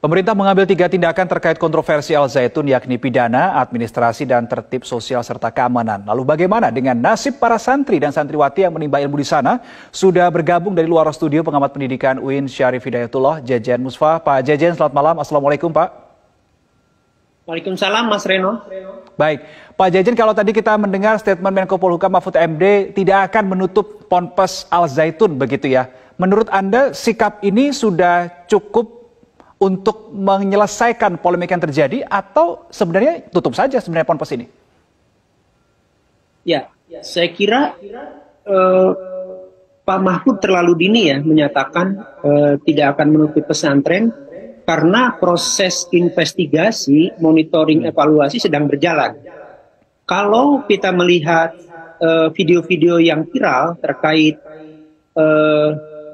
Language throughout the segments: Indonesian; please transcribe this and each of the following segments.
Pemerintah mengambil 3 tindakan terkait kontroversi Al Zaitun, yakni pidana, administrasi, dan tertib sosial serta keamanan. Lalu bagaimana dengan nasib para santri dan santriwati yang menimba ilmu di sana? Sudah bergabung dari luar studio pengamat pendidikan UIN Syarif Hidayatullah, Jejen Musfa. Pak Jejen, selamat malam. Assalamualaikum, Pak. Waalaikumsalam, Mas Reno. Baik, Pak Jejen, kalau tadi kita mendengar statement Menko Polhukam Mahfud MD tidak akan menutup Ponpes Al Zaitun, begitu ya. Menurut Anda, sikap ini sudah cukup untuk menyelesaikan polemik yang terjadi atau sebenarnya tutup saja sebenarnya ponpes ini? Ya, saya kira Pak Mahfud terlalu dini ya menyatakan tidak akan menutup pesantren karena proses investigasi, monitoring, evaluasi sedang berjalan. Kalau kita melihat video-video yang viral terkait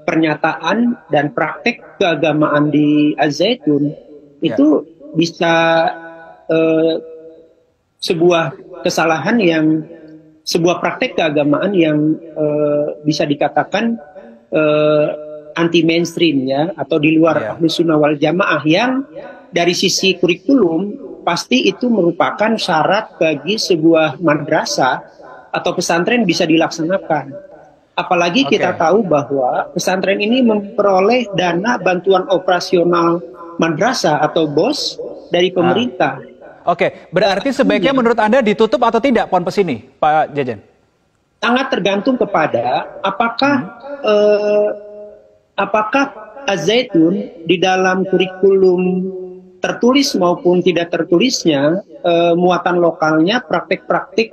pernyataan dan praktek keagamaan di Al Zaitun itu bisa sebuah kesalahan yang sebuah praktek keagamaan yang bisa dikatakan anti mainstream ya, atau di luar Ahlus Sunnah wal Jamaah, yang dari sisi kurikulum pasti itu merupakan syarat bagi sebuah madrasah atau pesantren bisa dilaksanakan. Apalagi kita tahu bahwa pesantren ini memperoleh dana bantuan operasional madrasah atau BOS dari pemerintah. Berarti sebaiknya menurut Anda ditutup atau tidak ponpes ini, Pak Jejen? Sangat tergantung kepada apakah Az-Zaitun di dalam kurikulum tertulis maupun tidak tertulisnya, muatan lokalnya, praktik-praktik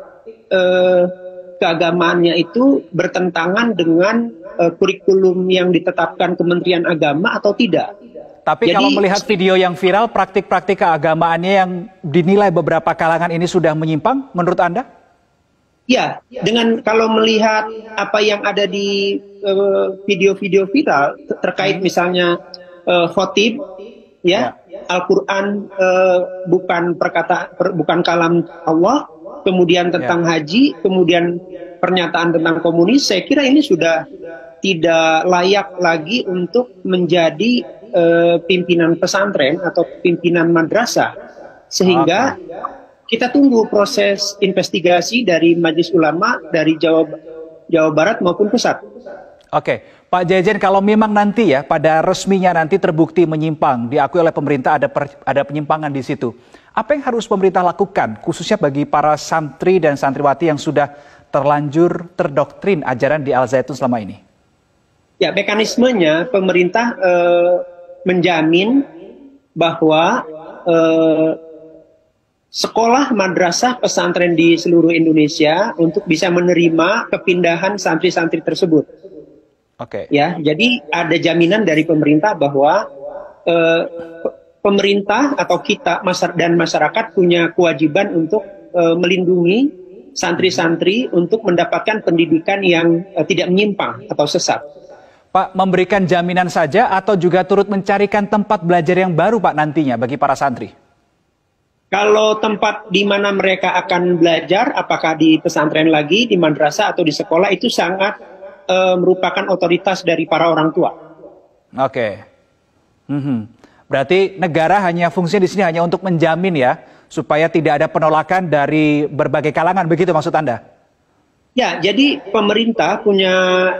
keagamaannya itu bertentangan dengan kurikulum yang ditetapkan Kementerian Agama atau tidak. Tapi jadi, kalau melihat video yang viral, praktik-praktik keagamaannya yang dinilai beberapa kalangan ini sudah menyimpang, menurut Anda? Ya, dengan kalau melihat apa yang ada di video-video viral terkait misalnya khotib, Al-Quran bukan kalam Allah, kemudian tentang haji, kemudian pernyataan tentang komunis, saya kira ini sudah tidak layak lagi untuk menjadi pimpinan pesantren atau pimpinan madrasah. Sehingga kita tunggu proses investigasi dari Majelis Ulama dari Jawa Barat maupun pusat. Pak Jejen, kalau memang nanti ya pada resminya nanti terbukti menyimpang, diakui oleh pemerintah ada penyimpangan di situ. Apa yang harus pemerintah lakukan, khususnya bagi para santri dan santriwati yang sudah terlanjur terdoktrin ajaran di Al Zaitun selama ini? Ya, mekanismenya pemerintah menjamin bahwa sekolah, madrasah, pesantren di seluruh Indonesia untuk bisa menerima kepindahan santri-santri tersebut. Ya, jadi ada jaminan dari pemerintah bahwa pemerintah atau kita dan masyarakat punya kewajiban untuk melindungi santri-santri untuk mendapatkan pendidikan yang tidak menyimpang atau sesat. Pak, memberikan jaminan saja atau juga turut mencarikan tempat belajar yang baru Pak nantinya bagi para santri? Kalau tempat di mana mereka akan belajar, apakah di pesantren lagi, di madrasah atau di sekolah, itu sangat merupakan otoritas dari para orang tua. Berarti negara hanya fungsinya di sini hanya untuk menjamin ya, supaya tidak ada penolakan dari berbagai kalangan, begitu maksud Anda? Ya, jadi pemerintah punya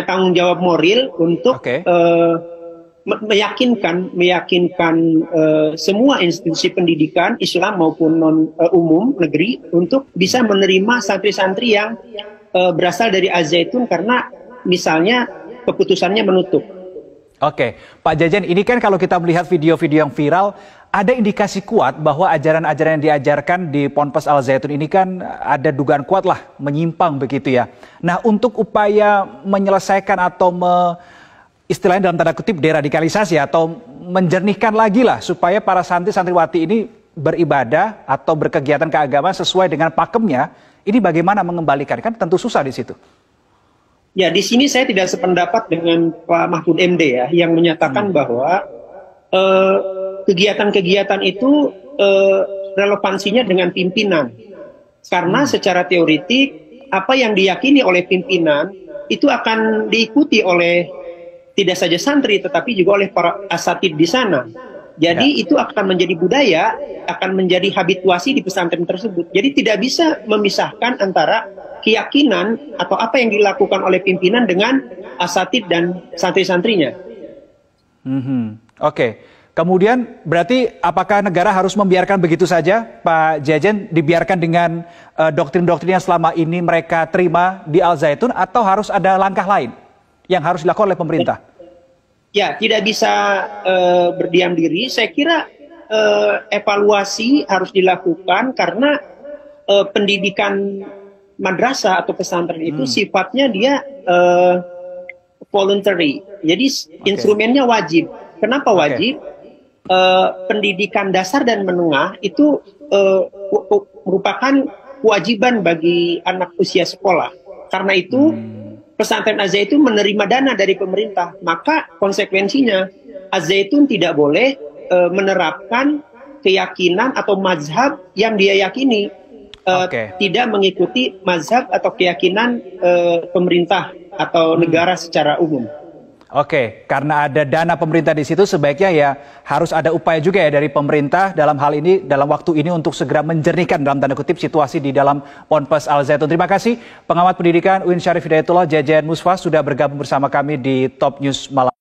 tanggung jawab moral untuk meyakinkan semua institusi pendidikan Islam maupun non umum negeri untuk bisa menerima santri-santri yang berasal dari Al Zaitun karena misalnya keputusannya menutup. Pak Jejen, ini kan kalau kita melihat video-video yang viral, ada indikasi kuat bahwa ajaran-ajaran yang diajarkan di Ponpes Al Zaitun ini kan ada dugaan kuat lah menyimpang begitu ya. Nah, untuk upaya menyelesaikan atau istilahnya dalam tanda kutip deradikalisasi atau menjernihkan lagi lah supaya para santri-santriwati ini beribadah atau berkegiatan keagamaan sesuai dengan pakemnya, ini bagaimana mengembalikan? Kan tentu susah di situ. Ya, di sini saya tidak sependapat dengan Pak Mahfud MD ya, yang menyatakan bahwa kegiatan-kegiatan itu relevansinya dengan pimpinan. Karena secara teoritik, apa yang diyakini oleh pimpinan itu akan diikuti oleh tidak saja santri tetapi juga oleh para asatid di sana. Jadi itu akan menjadi budaya, akan menjadi habituasi di pesantren tersebut. Jadi tidak bisa memisahkan antara keyakinan atau apa yang dilakukan oleh pimpinan dengan asatid dan santri-santrinya. Oke. Kemudian berarti apakah negara harus membiarkan begitu saja, Pak Jejen, dibiarkan dengan doktrin-doktrin yang selama ini mereka terima di Al Zaitun, atau harus ada langkah lain yang harus dilakukan oleh pemerintah? Ya, tidak bisa berdiam diri. Saya kira evaluasi harus dilakukan karena pendidikan madrasah atau pesantren itu sifatnya dia voluntary. Jadi instrumennya wajib. Kenapa wajib? Pendidikan dasar dan menengah itu merupakan kewajiban bagi anak usia sekolah. Karena itu pesantren Az-Zaitun menerima dana dari pemerintah, maka konsekuensinya Az-Zaitun tidak boleh menerapkan keyakinan atau mazhab yang dia yakini, tidak mengikuti mazhab atau keyakinan pemerintah atau negara secara umum. Oke, karena ada dana pemerintah di situ, sebaiknya ya harus ada upaya juga ya dari pemerintah dalam hal ini, dalam waktu ini untuk segera menjernihkan dalam tanda kutip situasi di dalam Ponpes Al Zaitun. Terima kasih pengamat pendidikan UIN Syarif Hidayatullah Jejen Musfa sudah bergabung bersama kami di Top News Malam.